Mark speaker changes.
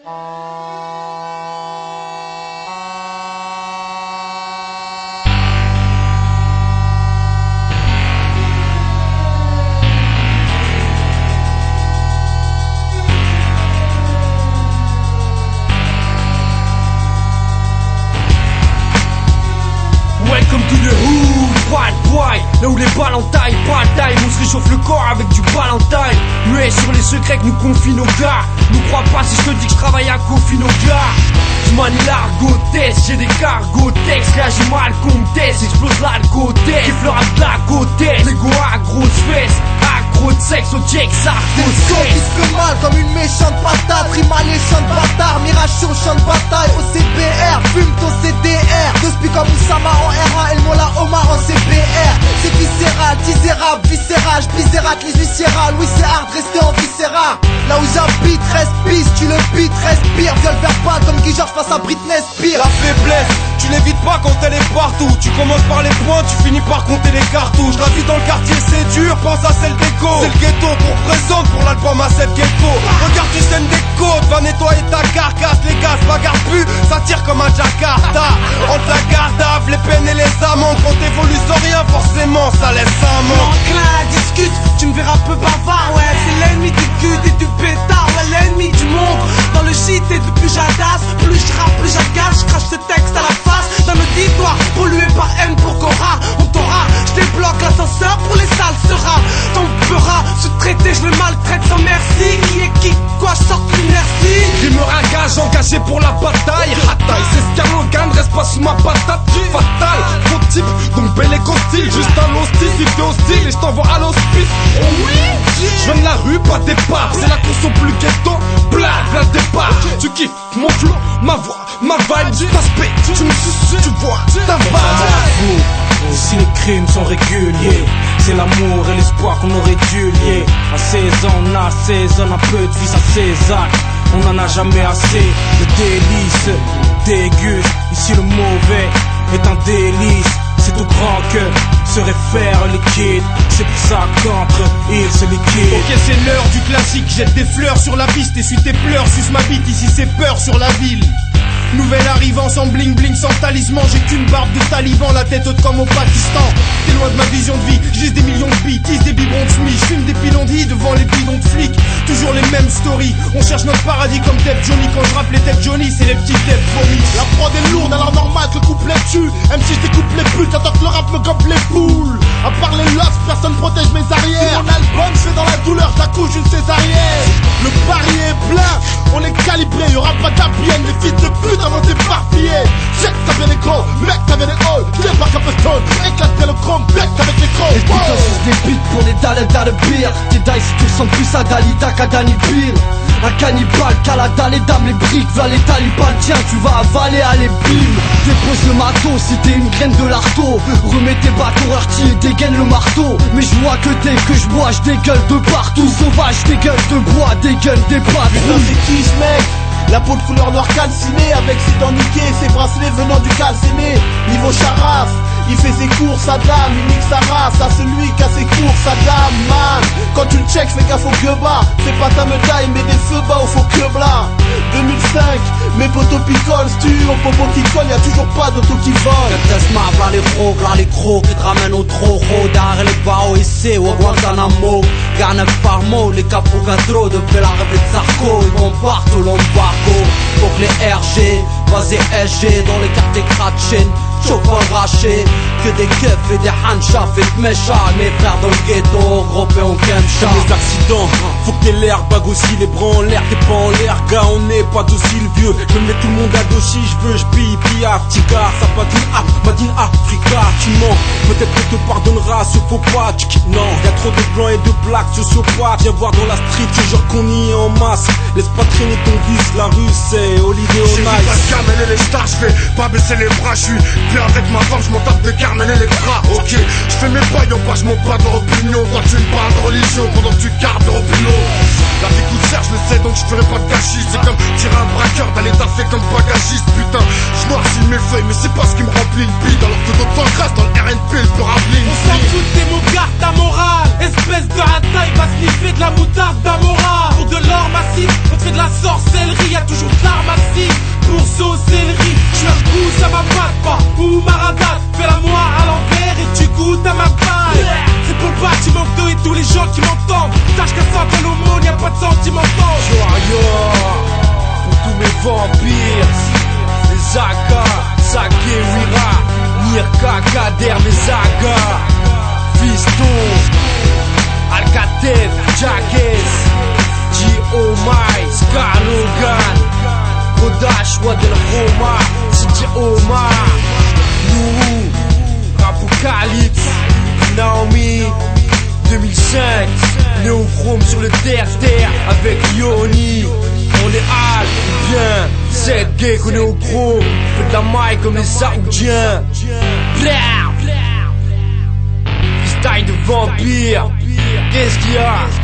Speaker 1: Welcome to the hood, bad boy. Là où les balles en taille, pas de taille. On se réchauffe le corps avec du Valentine. Muet sur les secrets que nous confient nos gars. Nous crois pas si je te dis que je travaille à Kofi nos gars. J'manie l'argot test, j'ai des cargos textes. Là j'ai mal comtesse, explose l'alcotesse. Kiffe le rap de la côte, l'ego à grosse fesse. Accro de sexe au check, ça
Speaker 2: disque mal comme une méchante patate. Rime alléchante bâtard, mirage sur champ de bataille. Au CBR, fume ton CDR. Deux spies comme Oussama en R1, El Mola Omar en CBR. C'est viscéral, disérable, viscéral. J'bisérate les viscérales, oui c'est hard, rester en viscéral. Là où j'habite, respire, tu le beat, respire. Viole verbal comme Guy Georges face à Britney Spears.
Speaker 3: La faiblesse, tu l'évites pas quand elle est partout. Tu commences par les points, tu finis par compter les cartouches. La vie dans le quartier c'est dur, pense à celle d'écho. C'est le ghetto qu'on représente pour l'album à 7 ghetto. Regarde tu scènes des côtes, va nettoyer ta carcasse. Les gaz bagarre plus, ça tire comme un Jakarta. Entre la garde à les peines et les amendes. Quand t'évolues sans rien, forcément ça laisse un manque.
Speaker 2: Enclin à discute, tu me verras peu bavard. Ouais c'est l'ennemi du cul et du pétard. Ouais l'ennemi du monde, dans le shit et depuis j'adasse. Plus je rappe, plus j'agace, je crache ce texte à la face d'un auditoire pollué par haine pour Cora. On t'aura, je débloque l'ascenseur pour les sales seras. Ton peurat, sous-traité, je le maltraite sans merci. Qui est qui, quoi, je sors plus merci.
Speaker 1: Rime ragage engagé pour la bataille. Hataille, c'est Scarlogan, reste pas sous ma patate. Fatal, faux type, donc bel et hostile. Juste un hostile, si t'es hostile et je t'envoie à l'hospice. Oh oui, je viens de la rue, pas départ. C'est la course au plus ghetto, plein départ. Tu kiffes mon flow, ma voix, ma vibe, ta spé. Tu me suces, tu vois, ta vibe.
Speaker 4: Si les crimes sont réguliers, c'est l'amour et l'espoir qu'on aurait dû lier. À 16 ans on assaisonne un peu de vie, ça Césac. On en a jamais assez, le délice déguste. Ici le mauvais est un délice. C'est tout grand que se réfère liquide. C'est pour ça qu'entre ils se liquident.
Speaker 1: Ok c'est l'heure du classique, jette des fleurs sur la piste. Essuie tes pleurs, suce ma bite, ici c'est peur sur la ville. Nouvelle arrivant sans bling bling, sans talisman. J'ai qu'une barbe de taliban, la tête haute comme au Pakistan. T'es loin de ma vision de vie, j'ai des millions de bêtises, des biberons de SMI. J'fume des pilons de vie devant les bidons de flics. Toujours les mêmes stories, on cherche notre paradis comme Def Johnny. Quand je rappe les Def Johnny, c'est les petits Def vomis.
Speaker 2: La prod est lourde, alors normal que le couplet tue. Même si je découpe les putes, j'attends que le rap me gobe les poules. À part les locks, personne protège mes arrières. Mon album, je fais dans la douleur, j'accouche une césarienne. Le parier est plein, on est calibré, y'aura pas d'APN. Les fils de pute avant t'éparpiller. Check, ça vient les gros, mec, ça vient les halls. Viens par Capestone, éclate bien le chrome, bec avec les crocs.
Speaker 5: Et putain, c'est des beats pour les dalles dans le beer. Tes dice, tu ressembles plus à Dalida qu'à Danny Bill. Un cannibale, Kalada, les dames, les briques, v'là les talibans, tiens, tu vas avaler, allez, bim. Dépose le matos, si t'es une graine de l'arteau. Remets tes bâtons artis et dégaine le marteau. Mais je vois que dès que je bois, je dégueule de partout. Sauvage, des gueules de bois, des gueules, des pattes.
Speaker 2: Putain, c'est qui ce mec? La peau de couleur noire calcinée, avec ses dents niquées, ses bracelets venant du calciné. Niveau charaf, il fait ses courses à dame, il nique sa race à celui qui a ses courses à dame, man. Quand tu le checks, fais gaffe au que bas. Fais pas ta médaille, mais des feux bas au faux que blanc. 2005, mes potos picolent, stu au popo qui colle, y'a toujours pas d'auto qui vole.
Speaker 5: Test-ma, v'là les crocs qui te ramènent au trop gros. Derrière les barreaux ici, au Guantanamo. Garne par mot, les capos gâteaux. Depuis l'arrivée de Zarco, ils vont partout l'embargo. Pour que les RG, basés SG, dans les quartiers Kratchen. Chocolat raché, que des keufs et des handshafs et de méchants. Mes frères dans le ghetto, groupés en camcha.
Speaker 3: Les accidents, faut que t'aies l'air, bague aussi les bras en l'air. T'es pas en l'air, gars, on n'est pas docile vieux. Je mets tout le monde à dos si je veux, j'pille, pillard, petit gars. Ça patine, Madine Africa, tu mens. Peut-être que te pardonnera ce faux pas. Non, y'a trop de blancs et de plaques sociopathes. Viens voir dans la street, ce genre qu'on y est en masse. Laisse pas traîner ton vice, la rue c'est Holiday on
Speaker 6: Ice. J'ai pas de les stars, j'vais pas baisser les bras, j'suis avec ma femme, j'm'en tape des Carmen et les bras, ok. J'fais mes bails en bas, j'm'en pas de leur opinion. Toi tu me parles de religion pendant que tu cartes de opinion. La vie coûte cher, je le sais, donc j'ferai pas de gâchis. C'est comme tirer un braqueur, d'aller taffer comme bagagiste. Putain, j'noircis mes feuilles, mais c'est pas ce qui me remplit le bide. Alors que d'autres t'engraissent dans le RNP, j'peux rappeler une
Speaker 2: On s'en fout de tes mots, garde ta morale. Espèce de hataille, va sniffer de la moutarde d'Amora. Pour de l'or massif, on te fait de la sorcellerie, y'a toujours
Speaker 1: Wad El Roma, DJ Omar, nous, Apocalypse, Naomi, 2005, Néochrome sur le terre-terre avec Yoni. On est hal, bien, c'est gay qu'on est au chrome. Fait de la maille comme les Saoudiens. Blair, style de vampire. Qu'est-ce qu'il y a?